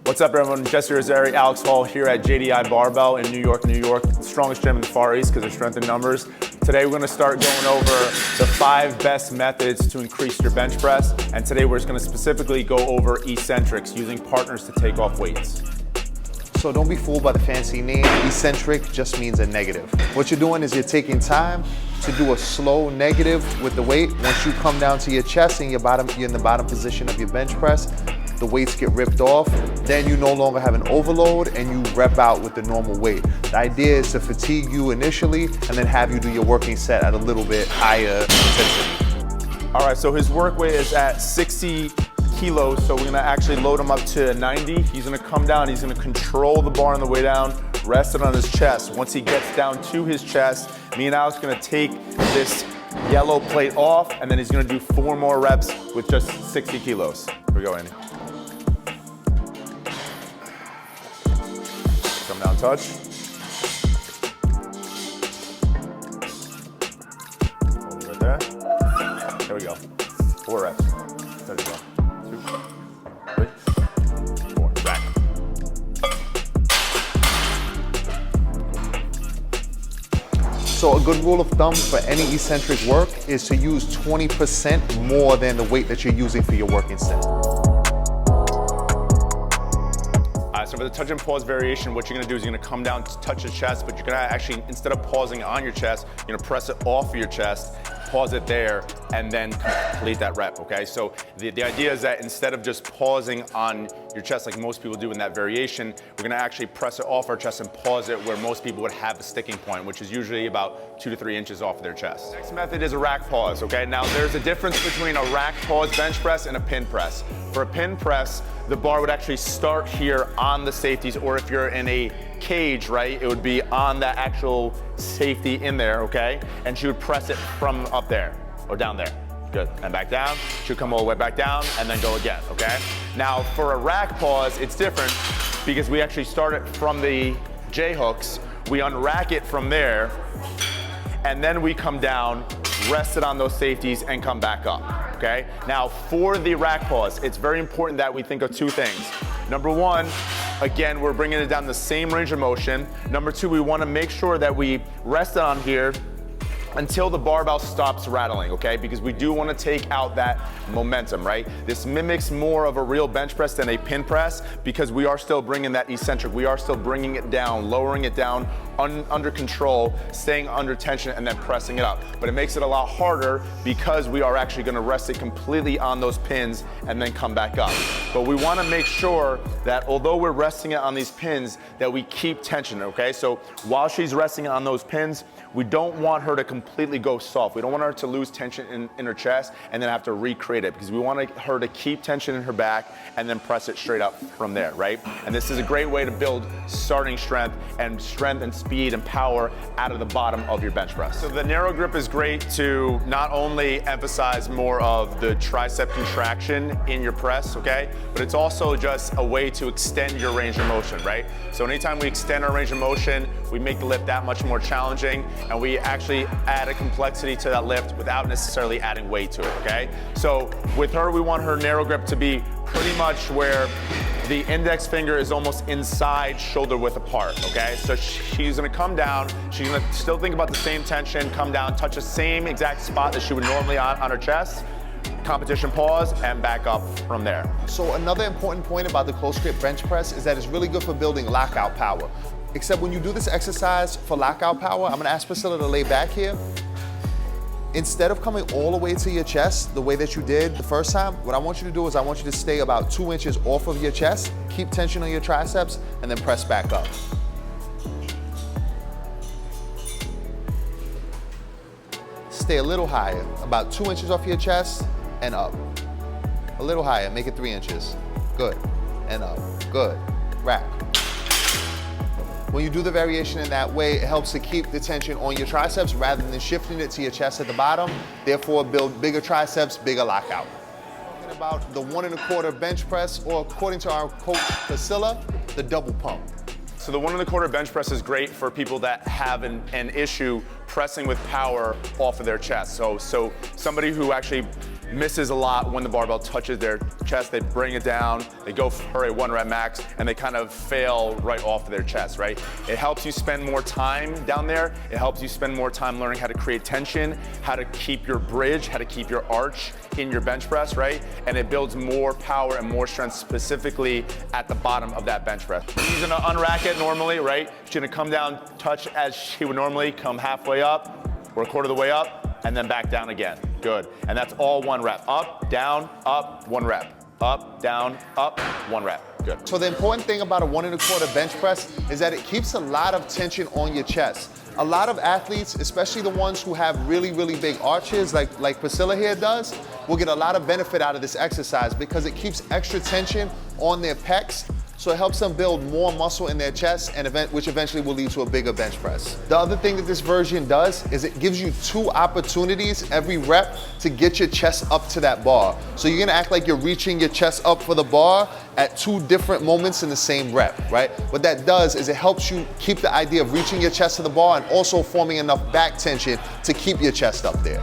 What's up, everyone? Jesse Rosari, Alex Hall here at JDI Barbell in New York, the strongest gym in the Far East because of strength in numbers. Today we're going to start going over the 5 best methods to increase your bench press, and today we're just going to specifically go over eccentrics, using partners to take off weights. So don't be fooled by the fancy name. Eccentric just means a negative. What you're doing is you're taking time to do a slow negative with the weight. Once you come down to your chest and you're in the bottom position of your bench press, the weights get ripped off, then you no longer have an overload and you rep out with the normal weight. The idea is to fatigue you initially and then have you do your working set at a little bit higher intensity. All right, so his work weight is at 60 kilos, so we're gonna actually load him up to 90. He's gonna come down, he's gonna control the bar on the way down, rest it on his chest. Once he gets down to his chest, me and Alex are gonna take this yellow plate off, and then he's gonna do 4 more reps with just 60 kilos. Here we go, Andy. Come down, touch. Hold it right there. There we go. 4 reps. There we go. 2, 3, 4. Back. So a good rule of thumb for any eccentric work is to use 20% more than the weight that you're using for your working set. So for the touch and pause variation, what you're gonna do is you're gonna come down to touch the chest, but you're gonna actually, instead of pausing on your chest, you're gonna press it off of your chest, pause it there, and then complete that rep, okay? So the idea is that instead of just pausing on your chest like most people do in that variation, we're gonna actually press it off our chest and pause it where most people would have a sticking point, which is usually about 2 to 3 inches off of their chest. Next method is a rack pause, okay? Now there's a difference between a rack pause bench press and a pin press. For a pin press, the bar would actually start here on the safeties, or if you're in a cage, right, it would be on that actual safety in there, okay? And she would press it from up there or down there. Good, and back down. She'll come all the way back down and then go again, okay? Now for a rack pause, it's different because we actually start it from the J hooks, we unrack it from there, and then we come down, rest it on those safeties, and come back up, okay? Now, for the rack pause, it's very important that we think of 2 things. Number 1, again, we're bringing it down the same range of motion. Number 2, we wanna make sure that we rest it on here until the barbell stops rattling, okay? Because we do want to take out that momentum, right? This mimics more of a real bench press than a pin press because we are still bringing that eccentric. We are still bringing it down, lowering it down under control, staying under tension, and then pressing it up. But it makes it a lot harder because we are actually going to rest it completely on those pins and then come back up. But we want to make sure that although we're resting it on these pins, that we keep tension, okay? So while she's resting it on those pins, we don't want her to completely go soft. We don't want her to lose tension in her chest and then have to recreate it, because we want her to keep tension in her back and then press it straight up from there, right? And this is a great way to build starting strength and speed and power out of the bottom of your bench press. So the narrow grip is great to not only emphasize more of the tricep contraction in your press, okay? But it's also just a way to extend your range of motion, right? So anytime we extend our range of motion, we make the lift that much more challenging, and we actually add a complexity to that lift without necessarily adding weight to it, okay? So with her, we want her narrow grip to be pretty much where the index finger is almost inside shoulder width apart, okay? So she's gonna come down, she's gonna still think about the same tension, come down, touch the same exact spot that she would normally on her chest, competition pause, and back up from there. So another important point about the close grip bench press is that it's really good for building lockout power. Except when you do this exercise for lockout power, I'm gonna ask Priscilla to lay back here. Instead of coming all the way to your chest the way that you did the first time, what I want you to do is I want you to stay about 2 inches off of your chest, keep tension on your triceps, and then press back up. Stay a little higher, about 2 inches off your chest and up. A little higher, make it 3 inches. Good, and up, good, rack. When you do the variation in that way, it helps to keep the tension on your triceps rather than shifting it to your chest at the bottom, therefore build bigger triceps, bigger lockout. Talking about the 1 1/4 bench press, or according to our coach Priscilla, the double pump. So the 1 1/4 bench press is great for people that have an issue pressing with power off of their chest. So somebody who actually misses a lot when the barbell touches their chest. They bring it down, they go for a 1 rep max, and they kind of fail right off of their chest, right? It helps you spend more time down there. It helps you spend more time learning how to create tension, how to keep your bridge, how to keep your arch in your bench press, right? And it builds more power and more strength specifically at the bottom of that bench press. She's gonna unrack it normally, right? She's gonna come down, touch as she would normally, come halfway up, or a quarter of the way up, and then back down again. Good. And that's all 1 rep. Up, down, up, 1 rep. Up, down, up, 1 rep. Good. So the important thing about a 1 1/4 bench press is that it keeps a lot of tension on your chest. A lot of athletes, especially the ones who have really, really big arches, like Priscilla here does, will get a lot of benefit out of this exercise because it keeps extra tension on their pecs. So it helps them build more muscle in their chest, and which eventually will lead to a bigger bench press. The other thing that this version does is it gives you 2 opportunities every rep to get your chest up to that bar. So you're gonna act like you're reaching your chest up for the bar at 2 different moments in the same rep, right? What that does is it helps you keep the idea of reaching your chest to the bar and also forming enough back tension to keep your chest up there.